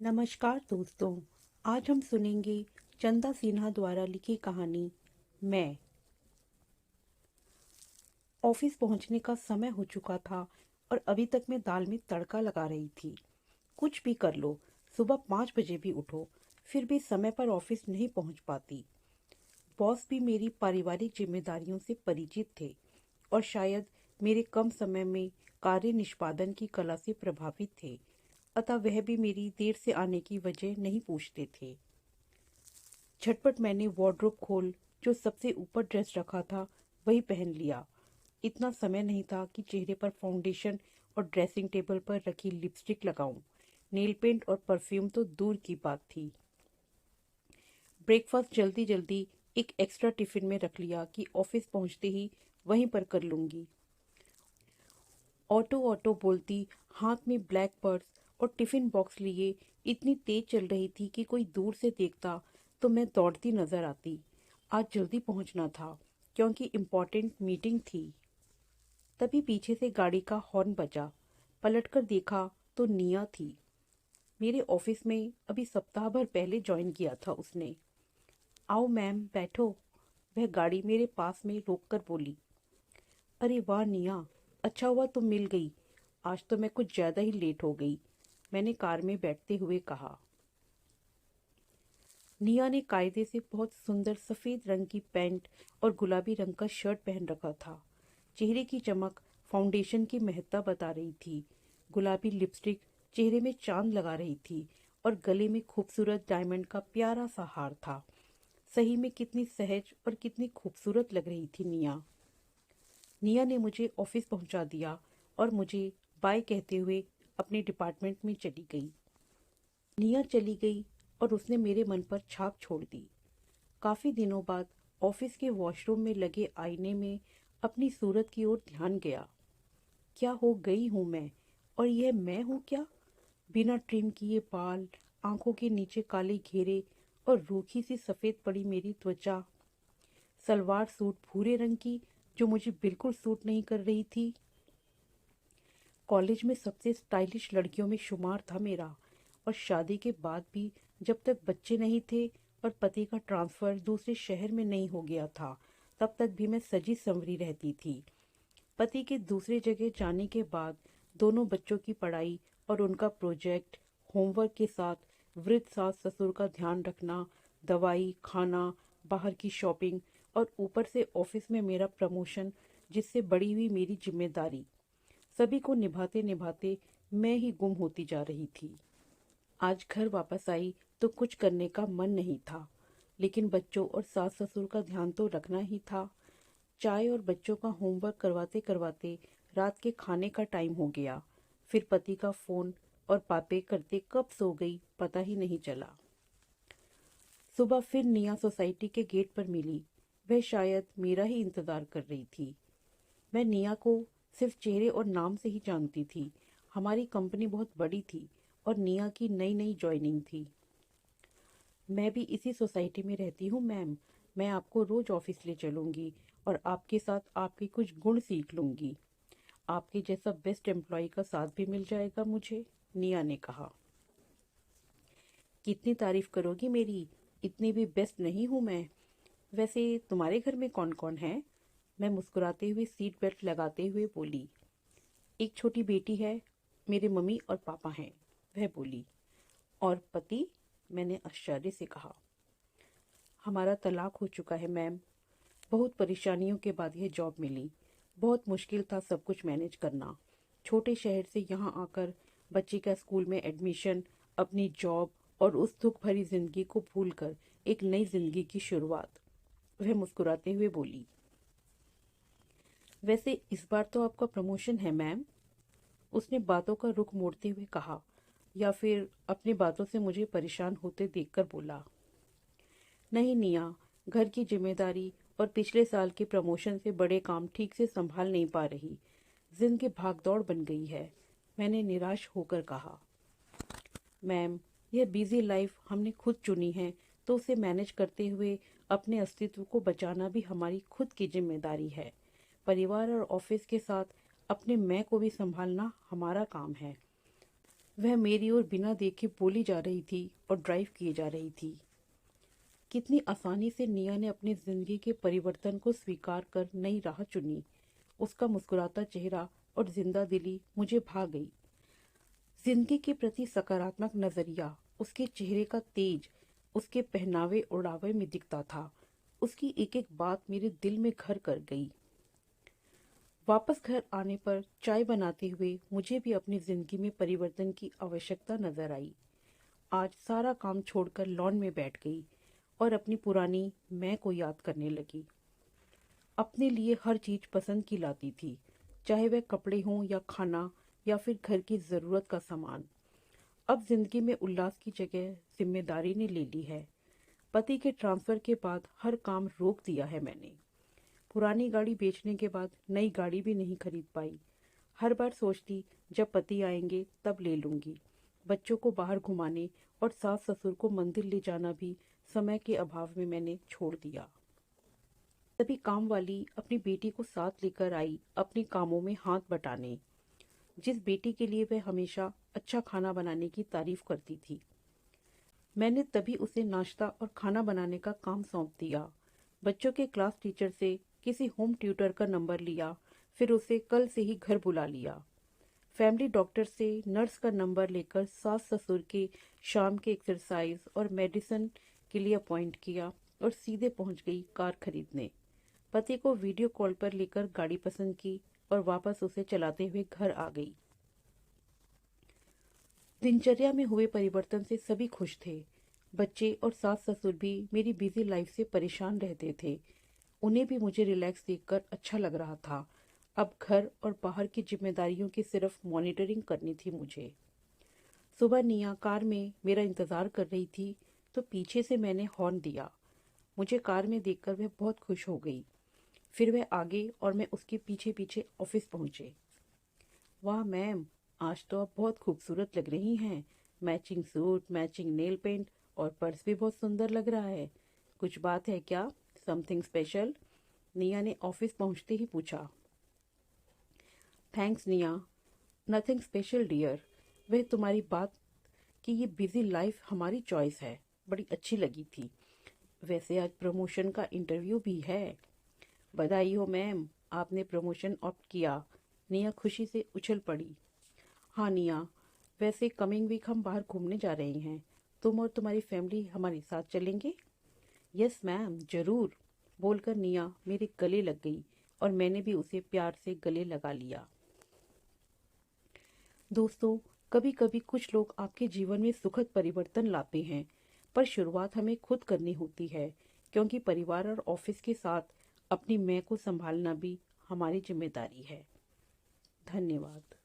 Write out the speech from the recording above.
नमस्कार दोस्तों। आज हम सुनेंगे चंदा सिन्हा द्वारा लिखी कहानी मैं। ऑफिस पहुंचने का समय हो चुका था और अभी तक मैं दाल में तड़का लगा रही थी। कुछ भी कर लो, सुबह 5 बजे भी उठो, फिर भी समय पर ऑफिस नहीं पहुंच पाती। बॉस भी मेरी पारिवारिक जिम्मेदारियों से परिचित थे और शायद मेरे कम समय में कार्य निष्पादन की कला से प्रभावित थे, अतः वह भी मेरी देर से आने की वजह नहीं पूछते थे। झटपट मैंने वार्डरोब खोल जो सबसे ऊपर ड्रेस रखा था वही पहन लिया। इतना समय नहीं था कि चेहरे पर फाउंडेशन और ड्रेसिंग टेबल पर रखी लिपस्टिक लगाऊं। नेल पेंट और परफ्यूम तो दूर की बात थी। ब्रेकफास्ट जल्दी जल्दी एक एक्स्ट्रा टिफिन में रख लिया कि ऑफिस पहुंचते ही वहीं पर कर लूंगी। ऑटो ऑटो बोलती हाथ में ब्लैक पर्स और टिफिन बॉक्स लिए इतनी तेज चल रही थी कि कोई दूर से देखता तो मैं दौड़ती नजर आती। आज जल्दी पहुंचना था क्योंकि इम्पोर्टेंट मीटिंग थी। तभी पीछे से गाड़ी का हॉर्न बजा। पलटकर देखा तो निया थी। मेरे ऑफिस में अभी सप्ताह भर पहले ज्वाइन किया था उसने। आओ मैम बैठो, वह गाड़ी मेरे पास में रोककर बोली। अरे वाह निया, अच्छा हुआ तुम मिल गई। आज तो मैं कुछ ज्यादा ही लेट हो गई, मैंने कार में बैठते हुए कहा। निया ने कायदे से बहुत सुंदर सफेद रंग की पैंट और गुलाबी रंग का शर्ट पहन रखा था। चेहरे की चमक फाउंडेशन की महत्ता बता रही थी। गुलाबी लिपस्टिक चेहरे में चांद लगा रही थी और गले में खूबसूरत डायमंड का प्यारा सा हार था। सही में कितनी सहज और कितनी खूबसूरत लग रही थी निया। निया ने मुझे ऑफिस पहुंचा दिया और मुझे बाय कहते हुए अपने डिपार्टमेंट में चली गई। निया चली गई और उसने मेरे मन पर छाप छोड़ दी। काफी दिनों बाद ऑफिस के वॉशरूम में लगे आईने में अपनी सूरत की ओर ध्यान गया। क्या हो गई हूं मैं, और यह मैं हूं क्या? बिना ट्रिम किए बाल, आंखों के नीचे काले घेरे और रूखी सी सफेद पड़ी मेरी त्वचा, सलवार सूट भूरे रंग की जो मुझे बिल्कुल सूट नहीं कर रही थी। कॉलेज में सबसे स्टाइलिश लड़कियों में शुमार था मेरा, और शादी के बाद भी जब तक बच्चे नहीं थे और पति का ट्रांसफर दूसरे शहर में नहीं हो गया था, तब तक भी मैं सजी संवरी रहती थी। पति के दूसरे जगह जाने के बाद दोनों बच्चों की पढ़ाई और उनका प्रोजेक्ट, होमवर्क के साथ वृद्ध सास ससुर का ध्यान रखना, दवाई, खाना, बाहर की शॉपिंग और ऊपर से ऑफिस में मेरा प्रमोशन, जिससे बड़ी हुई मेरी जिम्मेदारी, सभी को निभाते निभाते मैं ही गुम होती जा रही थी। आज घर वापस आई तो कुछ करने का मन नहीं था, लेकिन बच्चों और सास ससुर का ध्यान तो रखना ही था। चाय और बच्चों का होमवर्क करवाते करवाते रात के खाने का टाइम हो गया। फिर पति का फोन और बातें करते कब सो गई पता ही नहीं चला। सुबह फिर निया सोसाइटी के गेट पर मिली। वह शायद मेरा ही इंतजार कर रही थी। मैं निया को सिर्फ चेहरे और नाम से ही जानती थी। हमारी कंपनी बहुत बड़ी थी और निया की नई नई ज्वाइनिंग थी। मैं भी इसी सोसाइटी में रहती हूँ मैम। मैं आपको रोज ऑफिस ले चलूंगी और आपके साथ आपके कुछ गुण सीख लूंगी। आपके जैसा बेस्ट एम्प्लॉय का साथ भी मिल जाएगा मुझे, निया ने कहा। कितनी तारीफ करोगी मेरी, इतनी भी बेस्ट नहीं हूँ मैं। वैसे तुम्हारे घर में कौन कौन है? मैं मुस्कुराते हुए सीट बेल्ट लगाते हुए बोली। एक छोटी बेटी है, मेरे मम्मी और पापा हैं, वह बोली। और पति? मैंने आश्चर्य से कहा। हमारा तलाक हो चुका है मैम। बहुत परेशानियों के बाद यह जॉब मिली। बहुत मुश्किल था सब कुछ मैनेज करना। छोटे शहर से यहाँ आकर बच्चे का स्कूल में एडमिशन, अपनी जॉब और उस दुख भरी जिंदगी को भूलकर एक नई जिंदगी की शुरुआत, वह मुस्कुराते हुए बोली। वैसे इस बार तो आपका प्रमोशन है मैम, उसने बातों का रुख मोड़ते हुए कहा, या फिर अपनी बातों से मुझे परेशान होते देखकर बोला। नहीं निया, घर की जिम्मेदारी और पिछले साल के प्रमोशन से बड़े काम ठीक से संभाल नहीं पा रही। जिंदगी भागदौड़ बन गई है, मैंने निराश होकर कहा। मैम, यह बिजी लाइफ हमने खुद चुनी है, तो उसे मैनेज करते हुए अपने अस्तित्व को बचाना भी हमारी खुद की जिम्मेदारी है। परिवार और ऑफिस के साथ अपने मैं को भी संभालना हमारा काम है। वह मेरी ओर बिना देखे बोली जा रही थी और ड्राइव किए जा रही थी। कितनी आसानी से निया ने अपनी जिंदगी के परिवर्तन को स्वीकार कर नई राह चुनी। उसका मुस्कुराता चेहरा और जिंदा दिली मुझे भा गई। जिंदगी के प्रति सकारात्मक नजरिया उसके चेहरे का तेज उसके पहनावे ओढ़ावे में दिखता था। उसकी एक एक बात मेरे दिल में घर कर गई। वापस घर आने पर चाय बनाते हुए मुझे भी अपनी जिंदगी में परिवर्तन की आवश्यकता नजर आई। आज सारा काम छोड़कर लॉन में बैठ गई और अपनी पुरानी मैं को याद करने लगी। अपने लिए हर चीज पसंद की लाती थी, चाहे वह कपड़े हों या खाना या फिर घर की जरूरत का सामान। अब जिंदगी में उल्लास की जगह जिम्मेदारी ने ले ली है। पति के ट्रांसफर के बाद हर काम रोक दिया है मैंने। पुरानी गाड़ी बेचने के बाद नई गाड़ी भी नहीं खरीद पाई। हर बार सोचती जब पति आएंगे तब ले लूंगी। बच्चों को बाहर घुमाने और सास ससुर को मंदिर ले जाना भी समय के अभाव में मैंने छोड़ दिया। तभी काम वाली अपनी बेटी को साथ लेकर आई अपने कामों में हाथ बटाने। जिस बेटी के लिए वह हमेशा अच्छा खाना बनाने की तारीफ करती थी, मैंने तभी उसे नाश्ता और खाना बनाने का काम सौंप दिया। बच्चों के क्लास टीचर से किसी होम ट्यूटर का नंबर लिया, फिर उसे कल से ही घर बुला लिया। फैमिली डॉक्टर से नर्स का नंबर लेकर सास ससुर के शाम के एक्सरसाइज और मेडिसिन के लिए अपॉइंट किया और सीधे पहुंच गई कार खरीदने। पति को वीडियो कॉल पर लेकर गाड़ी पसंद की और वापस उसे चलाते हुए घर आ गई। दिनचर्या में हुए परिवर्तन से सभी खुश थे। बच्चे और सास ससुर भी मेरी बिजी लाइफ से परेशान रहते थे। उन्हें भी मुझे रिलैक्स देखकर अच्छा लग रहा था। अब घर और बाहर की जिम्मेदारियों की सिर्फ मॉनिटरिंग करनी थी मुझे। सुबह निया कार में मेरा इंतजार कर रही थी तो पीछे से मैंने हॉर्न दिया। मुझे कार में देखकर वह बहुत खुश हो गई। फिर वह आगे और मैं उसके पीछे पीछे ऑफिस पहुंचे। वाह मैम, आज तो आप बहुत खूबसूरत लग रही हैं। Matching suit, matching nail paint और पर्स भी बहुत सुंदर लग रहा है। कुछ बात है क्या? Something special? निया ने ऑफिस पहुंचते ही पूछा। थैंक्स निया, नथिंग स्पेशल डियर। वह तुम्हारी बात कि ये बिजी लाइफ हमारी चॉइस है बड़ी अच्छी लगी थी। वैसे आज प्रमोशन का इंटरव्यू भी है। बधाई हो मैम, आपने प्रमोशन ऑप्ट किया। निया खुशी से उछल पड़ी। हाँ निया, वैसे कमिंग वीक हम बाहर घूमने जा रहे हैं। तुम और तुम्हारी फैमिली हमारे साथ चलेंगे? यस मैम, जरूर, बोलकर निया मेरे गले लग गई और मैंने भी उसे प्यार से गले लगा लिया। दोस्तों, कभी कभी कुछ लोग आपके जीवन में सुखद परिवर्तन लाते हैं, पर शुरुआत हमें खुद करनी होती है, क्योंकि परिवार और ऑफिस के साथ अपनी मैं को संभालना भी हमारी जिम्मेदारी है। धन्यवाद।